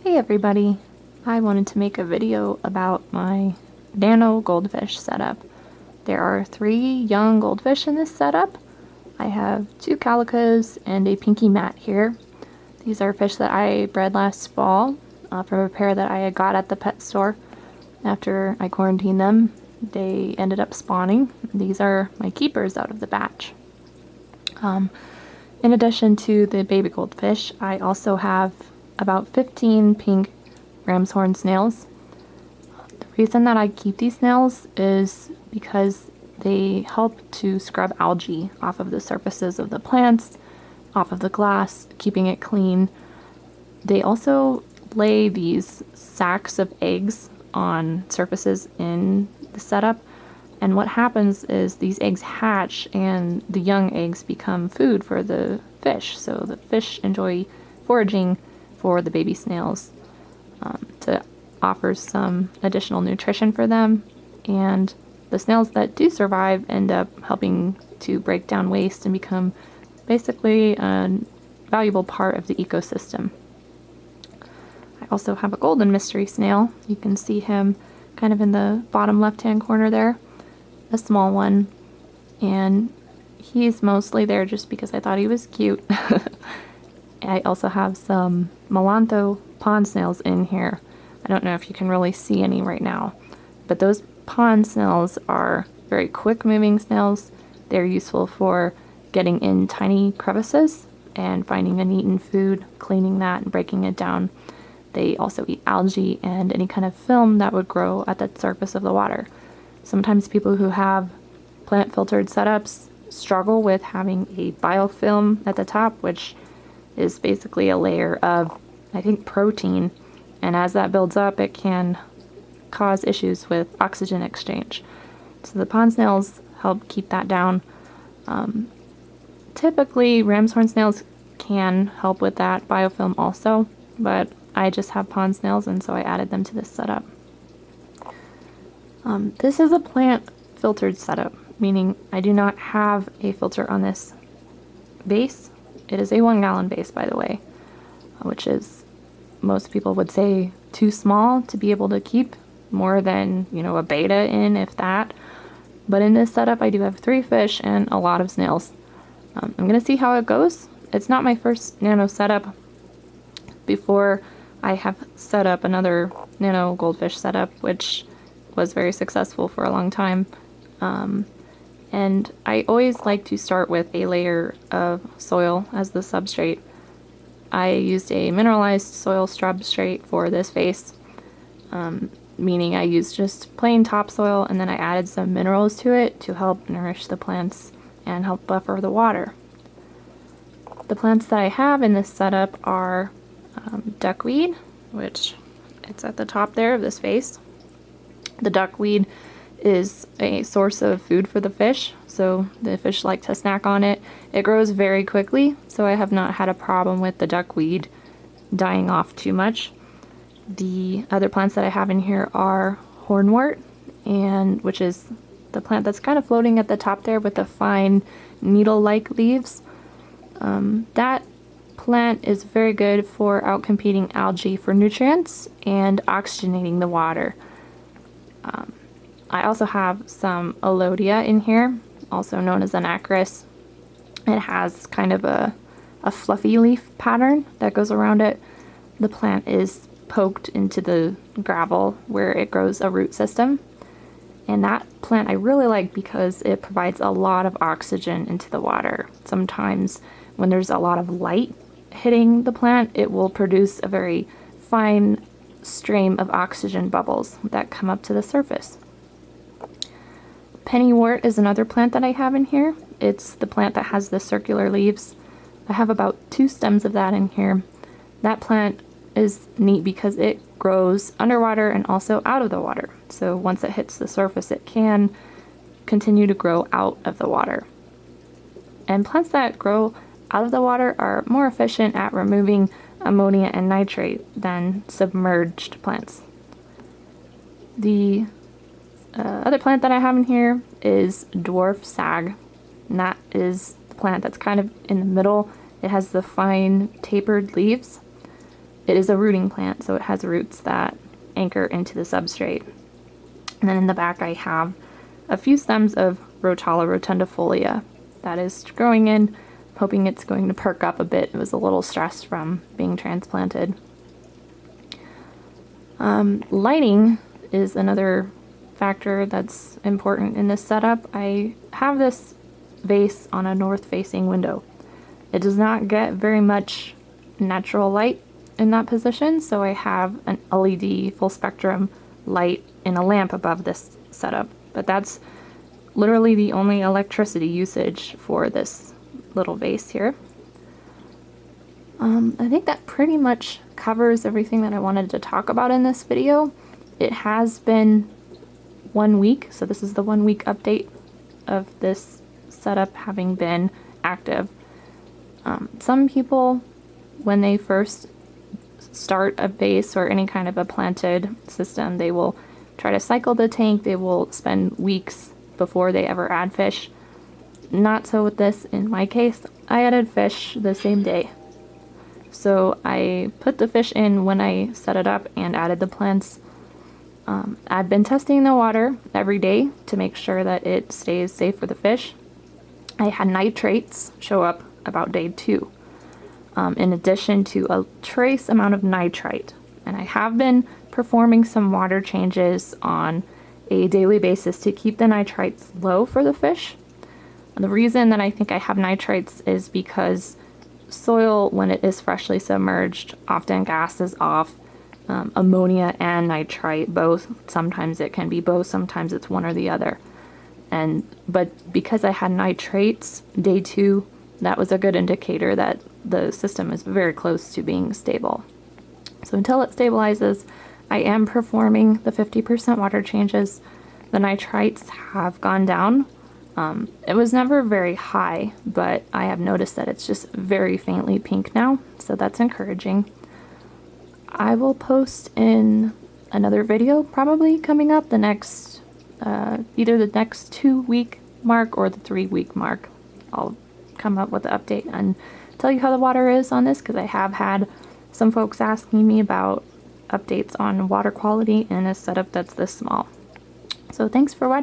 Hey everybody, I wanted to make a video about my Nano Goldfish setup. There are 3 young goldfish in this setup. I have 2 calicos and a pinky mat here. These are fish that I bred last fall from a pair that I got at the pet store. After I quarantined them, they ended up spawning. These are my keepers out of the batch. In addition to the baby goldfish, I also have about 15 pink ram's horn snails. The reason that I keep these snails is because they help to scrub algae off of the surfaces of the plants, off of the glass, keeping it clean. They also lay these sacks of eggs on surfaces in the setup, and what happens is these eggs hatch and the young eggs become food for the fish. So the fish enjoy foraging for the baby snails to offer some additional nutrition for them, and the snails that do survive end up helping to break down waste and become basically a valuable part of the ecosystem. I also have a golden mystery snail. You can see him kind of in the bottom left-hand corner there, a small one, and he's mostly there just because I thought he was cute. I also have some Melantho pond snails in here. I don't know if you can really see any right now, but those pond snails are very quick moving snails. They're useful for getting in tiny crevices and finding uneaten food, cleaning that and breaking it down. They also eat algae and any kind of film that would grow at the surface of the water. Sometimes people who have plant filtered setups struggle with having a biofilm at the top, which is basically a layer of, I think, protein, and as that builds up it can cause issues with oxygen exchange. So the pond snails help keep that down. Typically ram's horn snails can help with that biofilm also, but I just have pond snails and so I added them to this setup. This is a plant filtered setup, meaning I do not have a filter on this vase. It is a 1 gallon vase, by the way, which is, most people would say, too small to be able to keep more than, a betta in, if that. But in this setup I do have 3 fish and a lot of snails. I'm going to see how it goes. It's not my first nano setup. Before, I have set up another nano goldfish setup, which was very successful for a long time. And I always like to start with a layer of soil as the substrate. I used a mineralized soil substrate for this vase, meaning I used just plain topsoil and then I added some minerals to it to help nourish the plants and help buffer the water. The plants that I have in this setup are duckweed, which it's at the top there of this vase. The duckweed is a source of food for the fish, so the fish like to snack on it. It grows very quickly, so I have not had a problem with the duckweed dying off too much. The other plants that I have in here are hornwort, which is the plant that's kind of floating at the top there with the fine needle-like leaves. That plant is very good for outcompeting algae for nutrients and oxygenating the water. I also have some Alodia in here, also known as anacris. It has kind of a fluffy leaf pattern that goes around it. The plant is poked into the gravel where it grows a root system. And that plant I really like because it provides a lot of oxygen into the water. Sometimes when there's a lot of light hitting the plant, it will produce a very fine stream of oxygen bubbles that come up to the surface. Pennywort is another plant that I have in here. It's the plant that has the circular leaves. I have about 2 stems of that in here. That plant is neat because it grows underwater and also out of the water. So once it hits the surface, it can continue to grow out of the water. And plants that grow out of the water are more efficient at removing ammonia and nitrate than submerged plants. The other plant that I have in here is dwarf sag, and that is the plant that's kind of in the middle. It has the fine tapered leaves. it is a rooting plant, so it has roots that anchor into the substrate. And then in the back I have a few stems of Rotala rotundifolia that is growing in, hoping it's going to perk up a bit. It was a little stressed from being transplanted. Lighting is another factor that's important in this setup. I have this vase on a north-facing window. It does not get very much natural light in that position, so I have an LED full spectrum light in a lamp above this setup. But that's literally the only electricity usage for this little vase here. I think that pretty much covers everything that I wanted to talk about in this video. It has been 1 week, so this is the 1 week update of this setup having been active. Some people, when they first start a vase or any kind of a planted system, they will try to cycle the tank. They will spend weeks before they ever add fish. Not so with this. In my case, I added fish the same day. So I put the fish in when I set it up and added the plants. I've been testing the water every day to make sure that it stays safe for the fish. I had nitrates show up about day 2, in addition to a trace amount of nitrite. And I have been performing some water changes on a daily basis to keep the nitrites low for the fish. And the reason that I think I have nitrites is because soil, when it is freshly submerged, often gases off ammonia and nitrite both. Sometimes it can be both, sometimes it's one or the other. But because I had nitrates day 2, that was a good indicator that the system is very close to being stable. So until it stabilizes, I am performing the 50% water changes. The nitrites have gone down. It was never very high, but I have noticed that it's just very faintly pink now, so that's encouraging. I will post in another video probably coming up the next, either the next 2-week mark or the 3-week mark. I'll come up with an update and tell you how the water is on this, because I have had some folks asking me about updates on water quality in a setup that's this small. So thanks for watching.